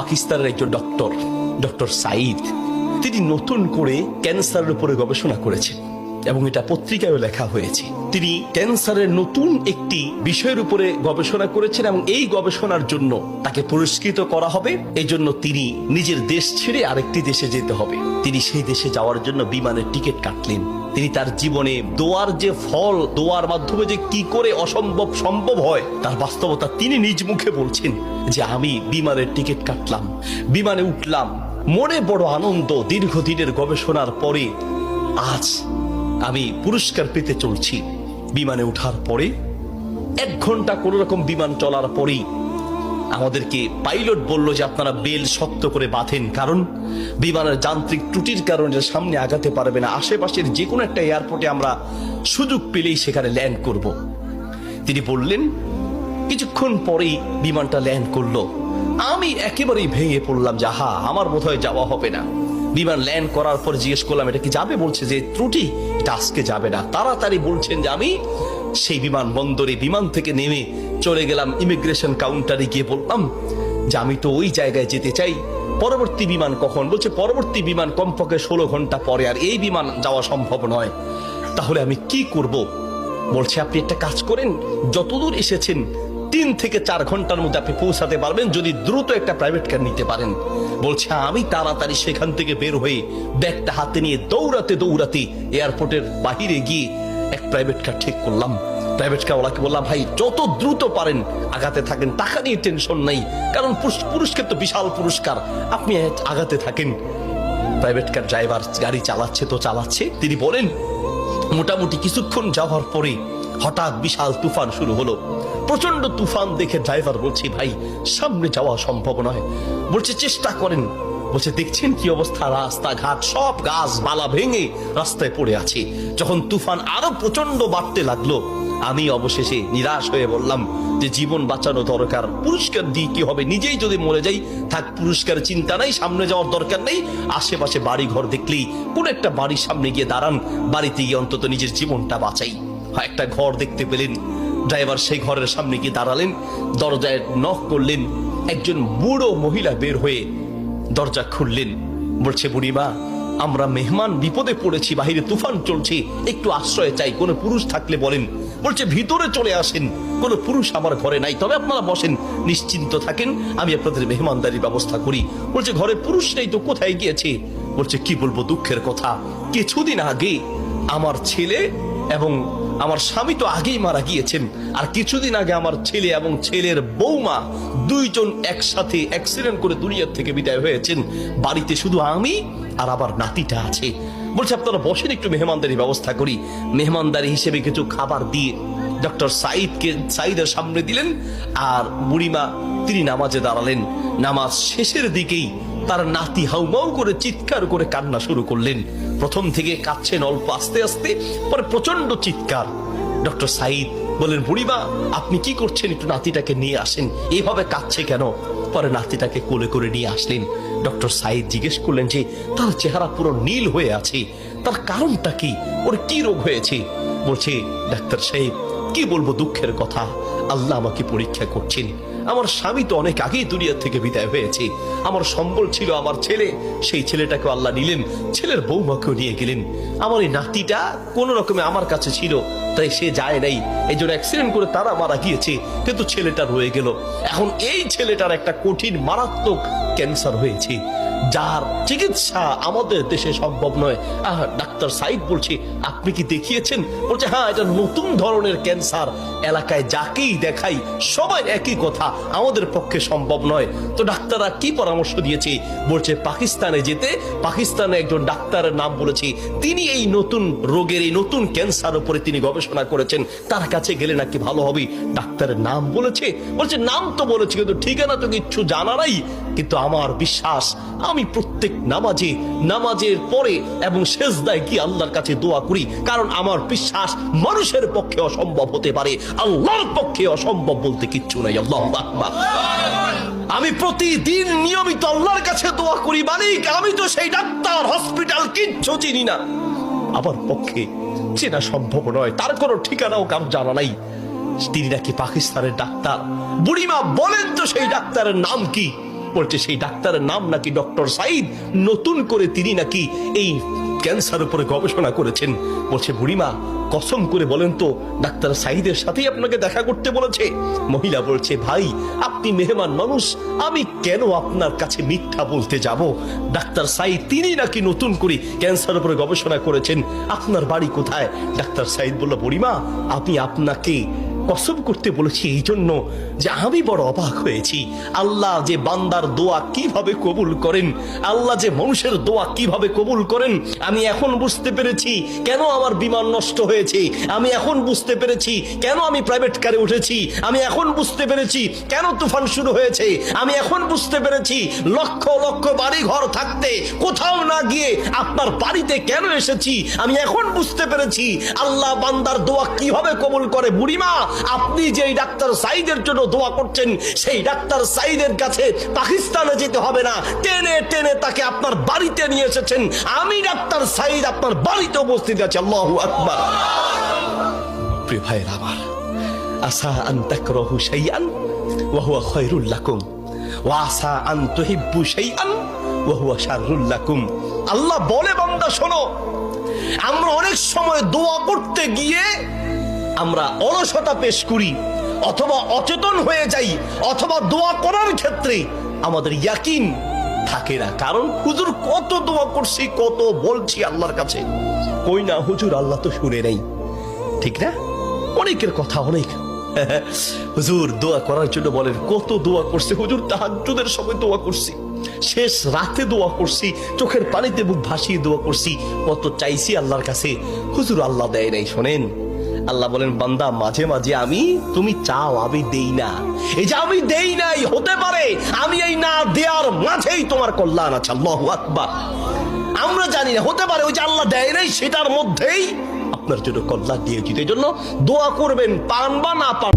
পাকিস্তানের একজন ডক্টর সাইদ, তিনি নতুন করে ক্যান্সারের উপরে গবেষণা করেছেন এবং এটা পত্রিকায় লেখা হয়েছে। তিনি ক্যান্সারের নতুন একটি বিষয়ের উপরে গবেষণা করেছেন এবং এই গবেষণার জন্য তাকে পুরস্কৃত করা হবে। এই জন্য তিনি নিজের দেশ ছেড়ে আরেকটি দেশে যেতে হবে। তিনি সেই দেশে যাওয়ার জন্য বিমানের টিকিট কাটলেন। তিনি তার জীবনে দোয়ার যে ফল, দোয়ার মাধ্যমে যে কি করে অসম্ভব সম্ভব হয় তার বাস্তবতা তিনি নিজ মুখে বলছেন যে আমি বিমানের টিকিট কাটলাম, বিমানে উঠলাম, মনে বড় আনন্দ। দীর্ঘদিনের গবেষণার পরে আজ আমি পুরস্কার পেতে চলছি। বিমানে ওঠার পরে 1 ঘন্টা কোন রকম বিমান চলার পরেই আমাদেরকে পাইলট বলল যে আপনারা বেল শক্ত করে বাঁধেন, কারণ বিমানের যান্ত্রিক ত্রুটির কারণে সামনে আগাতে পারবে না। আশেপাশের যে কোনো একটা এয়ারপোর্টে আমরা সুযোগ পেলেই সেখানে ল্যান্ড করব। তিনি বললেন। কিছুক্ষণ পরেই বিমানটা ল্যান্ড করলো। আমি একেবারেই ভেঙে পড়লাম যে আহা, আমার বোধহয় যাওয়া হবে না। বিমান ল্যান্ড করার পর জিজ্ঞেস করলাম এটা কি যাবে? বলছে যে ত্রুটি, এটা আজকে যাবে না। তাড়াতাড়ি বলছেন যে আমি সেই বিমানবন্দরে বিমান থেকে নেমে চলে গেলাম ইমিগ্রেশন কাউন্টারে, গিয়ে বললাম যে আমি তো ওই জায়গায় যেতে চাই। পরবর্তী বিমান কখন? বলছে পরবর্তী বিমান কমপক্ষে 16 ঘন্টা পরে, আর এই বিমান যাওয়া সম্ভব নয়। তাহলে আমি কি করব? বলছে আপনি একটা কাজ করেন, যতদূর এসেছেন 3 থেকে 4 ঘন্টার মধ্যে আপনি পৌঁছাতে পারবেন যদি দ্রুত একটা প্রাইভেট কার নিতে পারেন। বলছে আমি তাড়াতাড়ি সেখান থেকে বের হয়ে ব্যাগটা হাতে নিয়ে দৌড়াতে দৌড়াতে এয়ারপোর্টের বাহিরে গিয়ে এক প্রাইভেট কার ঠিক করলাম। প্রাইভেট কার ওলাকে বললাম ভাই যত দ্রুত পারেন আগাতে থাকেন, টাকা নিয়ে টেনশন নাই, কারণ পুরস্কার তো বিশাল পুরস্কার, আপনি আগাতে থাকেন। প্রাইভেট কার ড্রাইভার গাড়ি চালাচ্ছে তো চালাচ্ছে। তিনি বলেন মোটামুটি কিছুক্ষণ যাওয়ার পরে হঠাৎ বিশাল তুফান শুরু হলো। প্রচন্ড তুফান দেখে ড্রাইভার বলছে ভাই সামনে যাওয়া সম্ভব নয়। বলছে চেষ্টা করেন। বলছে দেখছেন কি অবস্থা, রাস্তাঘাট সব গাছ মালা ভেঙে রাস্তায় পড়ে আছে। যখন তুফান আরো প্রচন্ড বাড়তে লাগলো আমি অবশেষে নিরাশ হয়ে বললাম যে জীবন বাঁচানো দরকার, পুরস্কার দিয়ে কি হবে, নিজেই যদি মরে যাই থাক, পুরস্কার চিন্তা নাই, সামনে যাওয়ার দরকার নেই। আশেপাশে বাড়ি ঘর দেখলেই কোন একটা বাড়ির সামনে গিয়ে দাঁড়ান, বাড়িতে গিয়ে অন্তত নিজের জীবনটা বাঁচাই। একটা ঘর দেখতে পেলেন, ড্রাইভার সেই ঘরের সামনে গিয়ে দাঁড়ালেন, দরজায় নক করলেন। একজন বুড়ো মহিলা বের হয়ে দরজা খুললেন। বলছে বুড়িমা আমরা মেহমান বিপদে পড়েছি, বাহিরে তুফান চলছে, একটু আশ্রয় চাই, কোনো পুরুষ থাকলে বলেন। বলছে ভিতরে চলে আসেন, কোনো পুরুষ আমার ঘরে নাই, তবে আপনারা বসেন, নিশ্চিন্ত থাকেন, আমি আপনাদের মেহমানদারির ব্যবস্থা করি। বলছে ঘরে পুরুষ নেই তো কোথায় গিয়েছে? বলছে কি বলবো দুঃখের কথা, কিছুদিন আগে আমার ছেলে এবং আমার স্বামী তো আগেই মারা গিয়েছেন, আর কিছুদিন আগে আমার ছেলে এবং ছেলের বৌমা দুইজন একসাথে অ্যাক্সিডেন্ট করে দুনিয়ার থেকে বিদায় হয়েছেন। বাড়িতে শুধু আমি আর আবার নাতিটা আছে। বলছে আপনারা বসেন, একটু মেহমানদারি ব্যবস্থা করি। মেহমানদারি হিসেবে কিছু খাবার দিয়ে ডক্টর সাইদের সামনে দিলেন, আর বুড়িমা তিনি নামাজে দাঁড়ালেন। নামাজ শেষের দিকেই তার নাতি হাউমাউ করে চিৎকার করে কান্না শুরু করলেন। প্রথম থেকে কাঁদছেন অল্প, আস্তে আস্তে, পরে প্রচন্ড চিৎকার। ডক্টর সাইদ বলেন বুড়িমা আপনি কি করছেন, একটু নাতিটাকে নিয়ে আসেন, এইভাবে কাঁদছে কেন? পরে নাতিটাকে কোলে করে নিয়ে আসলেন। ডক্টর সাইদ জিজ্ঞেস করলেন যে তার চেহারা পুরো নীল হয়ে আছে, তার কারণটা কি, ওর কি রোগ হয়েছে? বলছে ডাক্তার সাহেব কি বলবো দুঃখের কথা, আল্লাহ আমাকে পরীক্ষা করছেন। আমার স্বামী তো অনেক আগেই দুনিয়া থেকে বিদায় হয়েছে, আমার সম্বল ছিল আমার ছেলে, সেই ছেলেটাকে আল্লাহ নিলেন, ছেলের বৌমাকেও নিয়ে গেলেন। আমার এই নাতিটা কোন রকমে আমার কাছে ছিল, তাই সে যায় নাই, এই জন্য অ্যাক্সিডেন্ট করে তারা মারা গিয়েছে, কিন্তু ছেলেটা রয়ে গেল। এখন এই ছেলেটার একটা কঠিন মারাত্মক ক্যান্সার হয়েছে, যার চিকিৎসা আমাদের দেশে সম্ভব নয়। ডাক্তার সাইদ বলছে আপনি কি দেখিয়েছেন? বলছে হ্যাঁ, এটা নতুন ধরনের ক্যান্সার, এলাকায় যাকেই দেখাই সবাই একই কথা, আমাদের পক্ষে সম্ভব নয়। তো ডাক্তাররা কি পরামর্শ দিয়েছে? বলছে পাকিস্তানে যেতে। পাকিস্তানে একজন ডাক্তারের নাম বলেছে, তিনি এই নতুন রোগের, এই নতুন ক্যান্সার উপরে তিনি গবেষণা করেছেন, তার কাছে গেলে নাকি ভালো হবে। ডাক্তারের নাম বলেছে? বলছে নাম তো বলেছে, কিন্তু ঠিকানা তো কিচ্ছু জানা নাই। কিন্তু আমার বিশ্বাস, আমি প্রত্যেক নামাজের পরে এবং সেজদায় কি আল্লাহর কাছে দোয়া করি, কারণ আমার বিশ্বাস মানুষের পক্ষে অসম্ভব হতে পারে, আল্লাহর পক্ষে অসম্ভব বলতে কিচ্ছু নাই। আল্লাহু আকবার। আমি প্রতিদিন নিয়মিত আল্লাহর কাছে দোয়া করি, মালিক আমি তো সেই ডাক্তার হসপিটাল কিচ্ছু চিনি না, আমার পক্ষে চেনা সম্ভব নয়, তার কোনো ঠিকানাও কারো জানা নাই। তিনি নাকি পাকিস্তানের ডাক্তার। বুড়িমা বলেন তো সেই ডাক্তারের নাম কি? বলছে সেই ডাক্তারের নাম নাকি ডক্টর সাইদ, নতুন করে তিনি নাকি এই ক্যান্সার উপরে গবেষণা করেছেন। বলছে বুড়িমা কসম করে বলেন তো ডাক্তার সাইদের সাথেই আপনাকে দেখা করতে বলেছে? মহিলা বলছে ভাই আপনি মেহমান মানুষ, আমি কেন আপনার কাছে মিথ্যা বলতে যাব? ডাক্তার সাইদ তিনি নাকি নতুন করে ক্যান্সার উপরে গবেষণা করেছেন, আপনার বাড়ি কোথায়? ডাক্তার সাইদ বলল বুড়িমা আমি আপনাকে কসম করতে বলেছি এই জন্য যে আমি বড় অবাক হয়েছি, আল্লাহ যে বান্দার দোয়া কিভাবে কবুল করেন, আল্লাহ যে মানুষের দোয়া কিভাবে কবুল করেন, আমি এখন বুঝতে পেরেছি কেন আমার বিমান নষ্ট হয়েছে, আমি এখন বুঝতে পেরেছি কেন আমি প্রাইভেট কারে উঠেছি, আমি এখন বুঝতে পেরেছি কেন তুফান শুরু হয়েছে, আমি এখন বুঝতে পেরেছি লক্ষ লক্ষ বাড়ি ঘর থাকতে কোথাও না গিয়ে আপনার বাড়িতে কেন এসেছি, আমি এখন বুঝতে পেরেছি আল্লাহ বান্দার দোয়া কিভাবে কবুল করে। বুড়িমা আপনি যেই ডাক্তার সাইদের জন্য দোয়া করছেন সেই ডাক্তার সাইদের কাছে পাকিস্তানে যেতে হবে না, টেনে টেনে তাকে আপনার বাড়িতে নিয়ে এসেছেন, আমি ডাক্তার সাইদ আপনার বাড়িতে উপস্থিত আছি। আল্লাহু আকবার। প্রিয় ভাইরা আমার, আসা আন তাকরাহু শাইআন ওয়া হুয়া খায়রুল লাকুম ওয়া আসা আন তুহিব্বু শাইআন ওয়া হুয়া শাররুল লাকুম। আল্লাহ বলে বান্দা শোনো, আমরা অনেক সময় দোয়া করতে গিয়ে আমরা অলসতা পেশ করি, অথবা অচেতন হয়ে যাই, অথবা দোয়া করার ক্ষেত্রে আমাদের ইয়াকিন থাকে না। কারণ হুজুর কত দোয়া করছি, কত বলছি আল্লাহর কাছে, কই না হুজুর আল্লাহ তো শুনে নেই, ঠিক না? অনেকের কথা অনেক হুজুর দোয়া করার জন্য বলেন, কত দোয়া করছে হুজুর, তাহাজ্জুদের সময় দোয়া করছি, শেষ রাতে দোয়া করছি, চোখের পানিতে বুক ভাসিয়ে দোয়া করছি, কত চাইছি আল্লাহর কাছে, হুজুর আল্লাহ দেয় নাই। শোনেন আল্লাহ বলেন বান্দা মাঝে মাঝে আমি তুমি চাও আমি দেই না, এই যে আমি দেই নাই হতে পারে আমি এই না দেওয়ার মাঝেই তোমার কল্যাণ আছে। আল্লাহু আকবার। আমরা জানি না, হতে পারে ওই যে আল্লাহ দেয় নাই সেটার মধ্যেই আপনার জন্য কল্যাণ দিয়েছি। এই জন্য দোয়া করবেন, পান বা না পান